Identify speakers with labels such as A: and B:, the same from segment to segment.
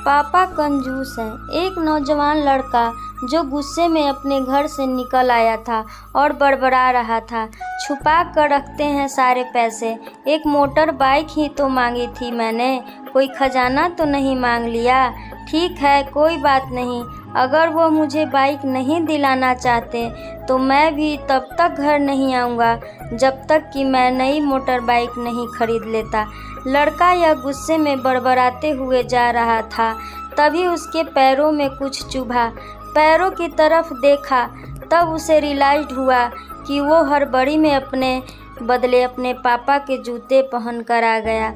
A: पापा कंजूस हैं। एक नौजवान लड़का जो गुस्से में अपने घर से निकल आया था और बड़बड़ा रहा था, छुपा कर रखते हैं सारे पैसे। एक मोटर बाइक ही तो मांगी थी मैंने, कोई खजाना तो नहीं मांग लिया। ठीक है, कोई बात नहीं। अगर वो मुझे बाइक नहीं दिलाना चाहते तो मैं भी तब तक घर नहीं आऊँगा जब तक कि मैं नई मोटर बाइक नहीं खरीद लेता। लड़का यह गुस्से में बड़बड़ाते हुए जा रहा था, तभी उसके पैरों में कुछ चुभा। पैरों की तरफ देखा, तब उसे रियलाइज हुआ कि वो हड़बड़ी में अपने बदले अपने पापा के जूते पहन कर आ गया।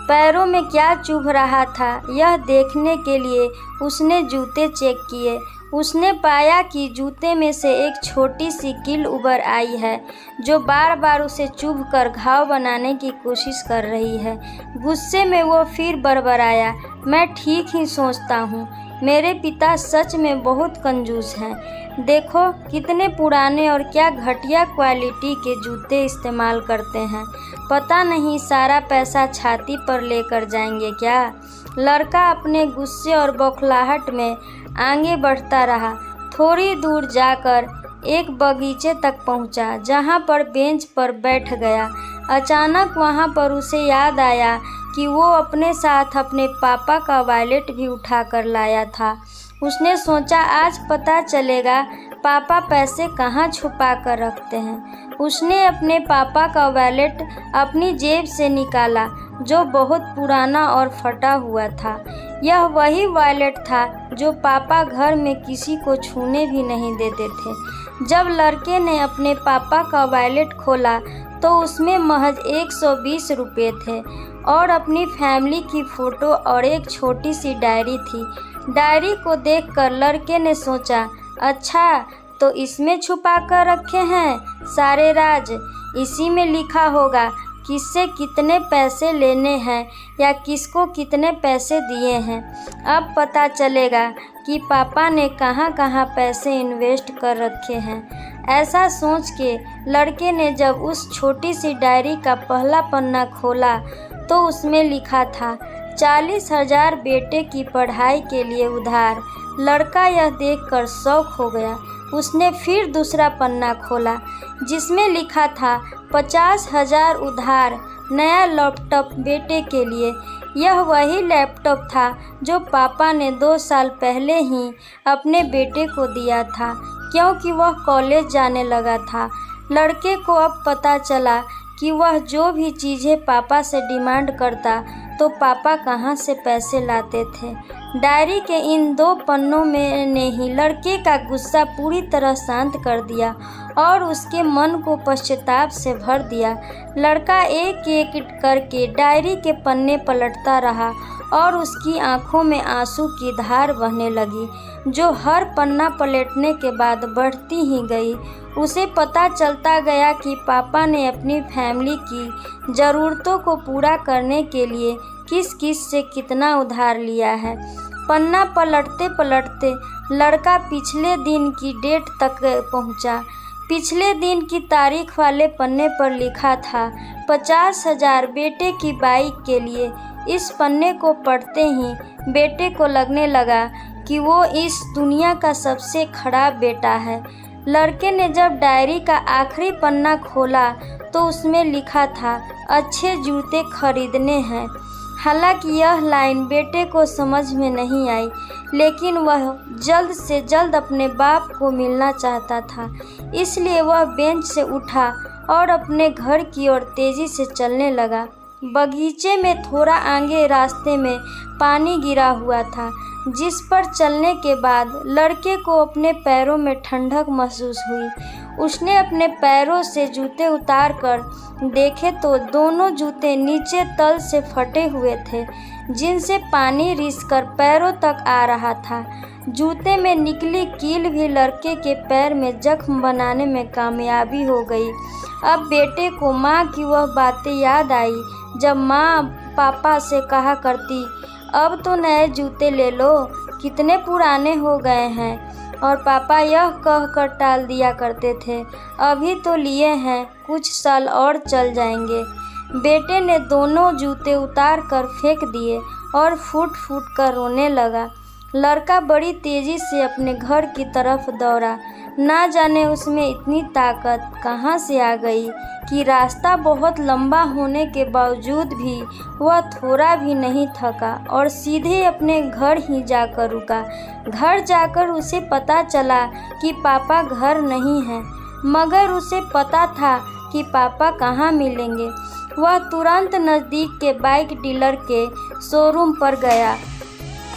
A: पैरों में क्या चुभ रहा था, यह देखने के लिए उसने जूते चेक किए। उसने पाया कि जूते में से एक छोटी सी कील उभर आई है, जो बार बार उसे चुभकर घाव बनाने की कोशिश कर रही है। गुस्से में वो फिर बड़बड़ाया, मैं ठीक ही सोचता हूँ, मेरे पिता सच में बहुत कंजूस हैं। देखो कितने पुराने और क्या घटिया क्वालिटी के जूते इस्तेमाल करते हैं। पता नहीं सारा पैसा छाती पर लेकर जाएंगे क्या। लड़का अपने गुस्से और बौखलाहट में आगे बढ़ता रहा। थोड़ी दूर जाकर एक बगीचे तक पहुंचा, जहां पर बेंच पर बैठ गया। अचानक वहां पर उसे याद आया कि वो अपने साथ अपने पापा का वॉलेट भी उठा कर लाया था। उसने सोचा आज पता चलेगा पापा पैसे कहाँ छुपा कर रखते हैं। उसने अपने पापा का वॉलेट अपनी जेब से निकाला, जो बहुत पुराना और फटा हुआ था। यह वही वॉलेट था जो पापा घर में किसी को छूने भी नहीं देते थे। जब लड़के ने अपने पापा का वॉलेट खोला तो उसमें महज 120 रुपये थे और अपनी फैमिली की फ़ोटो और एक छोटी सी डायरी थी। डायरी को देखकर लड़के ने सोचा, अच्छा तो इसमें छुपा कर रखे हैं सारे राज। इसी में लिखा होगा किससे कितने पैसे लेने हैं या किसको कितने पैसे दिए हैं। अब पता चलेगा कि पापा ने कहाँ कहाँ पैसे इन्वेस्ट कर रखे हैं। ऐसा सोच के लड़के ने जब उस छोटी सी डायरी का पहला पन्ना खोला तो उसमें लिखा था 40,000 बेटे की पढ़ाई के लिए उधार। लड़का यह देखकर शौक हो गया। उसने फिर दूसरा पन्ना खोला जिसमें लिखा था 50,000 उधार, नया लैपटॉप बेटे के लिए। यह वही लैपटॉप था जो पापा ने 2 साल पहले ही अपने बेटे को दिया था, क्योंकि वह कॉलेज जाने लगा था। लड़के को अब पता चला कि वह जो भी चीज़ें पापा से डिमांड करता तो पापा कहाँ से पैसे लाते थे। डायरी के इन 2 पन्नों में ने ही लड़के का गुस्सा पूरी तरह शांत कर दिया और उसके मन को पश्चाताप से भर दिया। लड़का एक एक करके डायरी के पन्ने पलटता रहा और उसकी आंखों में आंसू की धार बहने लगी, जो हर पन्ना पलटने के बाद बढ़ती ही गई। उसे पता चलता गया कि पापा ने अपनी फैमिली की ज़रूरतों को पूरा करने के लिए किस किस से कितना उधार लिया है। पन्ना पलटते पलटते लड़का पिछले दिन की डेट तक पहुंचा। पिछले दिन की तारीख वाले पन्ने पर लिखा था 50,000 बेटे की बाइक के लिए। इस पन्ने को पढ़ते ही बेटे को लगने लगा कि वो इस दुनिया का सबसे खराब बेटा है। लड़के ने जब डायरी का आखिरी पन्ना खोला तो उसमें लिखा था अच्छे जूते खरीदने हैं। हालांकि यह लाइन बेटे को समझ में नहीं आई, लेकिन वह जल्द से जल्द अपने बाप को मिलना चाहता था। इसलिए वह बेंच से उठा और अपने घर की ओर तेज़ी से चलने लगा। बगीचे में थोड़ा आगे रास्ते में पानी गिरा हुआ था, जिस पर चलने के बाद लड़के को अपने पैरों में ठंडक महसूस हुई। उसने अपने पैरों से जूते उतार कर देखे तो दोनों जूते नीचे तल से फटे हुए थे, जिनसे पानी रिसकर पैरों तक आ रहा था। जूते में निकली कील भी लड़के के पैर में जख्म बनाने में कामयाबी हो गई। अब बेटे को माँ की वह बातें याद आई जब माँ पापा से कहा करती, अब तो नए जूते ले लो, कितने पुराने हो गए हैं। और पापा यह कहकर टाल दिया करते थे, अभी तो लिए हैं, कुछ साल और चल जाएंगे। बेटे ने दोनों जूते उतार कर फेंक दिए और फूट फूट कर रोने लगा। लड़का बड़ी तेजी से अपने घर की तरफ दौड़ा। ना जाने उसमें इतनी ताकत कहाँ से आ गई कि रास्ता बहुत लंबा होने के बावजूद भी वह थोड़ा भी नहीं थका और सीधे अपने घर ही जाकर रुका। घर जाकर उसे पता चला कि पापा घर नहीं हैं, मगर उसे पता था कि पापा कहाँ मिलेंगे। वह तुरंत नज़दीक के बाइक डीलर के शोरूम पर गया,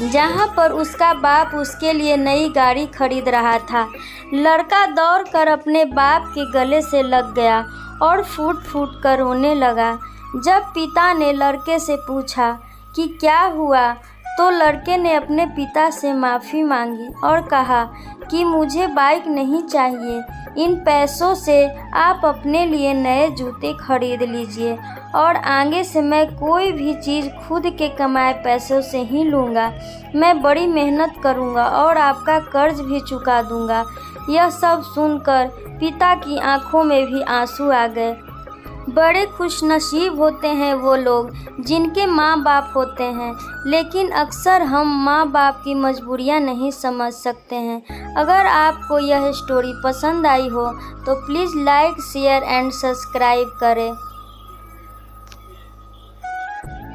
A: जहाँ पर उसका बाप उसके लिए नई गाड़ी खरीद रहा था। लड़का दौड़कर अपने बाप के गले से लग गया और फूट फूट कर रोने लगा। जब पिता ने लड़के से पूछा कि क्या हुआ, तो लड़के ने अपने पिता से माफ़ी मांगी और कहा कि मुझे बाइक नहीं चाहिए, इन पैसों से आप अपने लिए नए जूते खरीद लीजिए और आगे से मैं कोई भी चीज़ खुद के कमाए पैसों से ही लूँगा। मैं बड़ी मेहनत करूँगा और आपका कर्ज भी चुका दूँगा। यह सब सुनकर पिता की आंखों में भी आंसू आ गए। बड़े खुशनसीब होते हैं वो लोग जिनके माँ बाप होते हैं, लेकिन अक्सर हम माँ बाप की मजबूरियाँ नहीं समझ सकते हैं। अगर आपको यह स्टोरी पसंद आई हो तो please like, share and subscribe करें।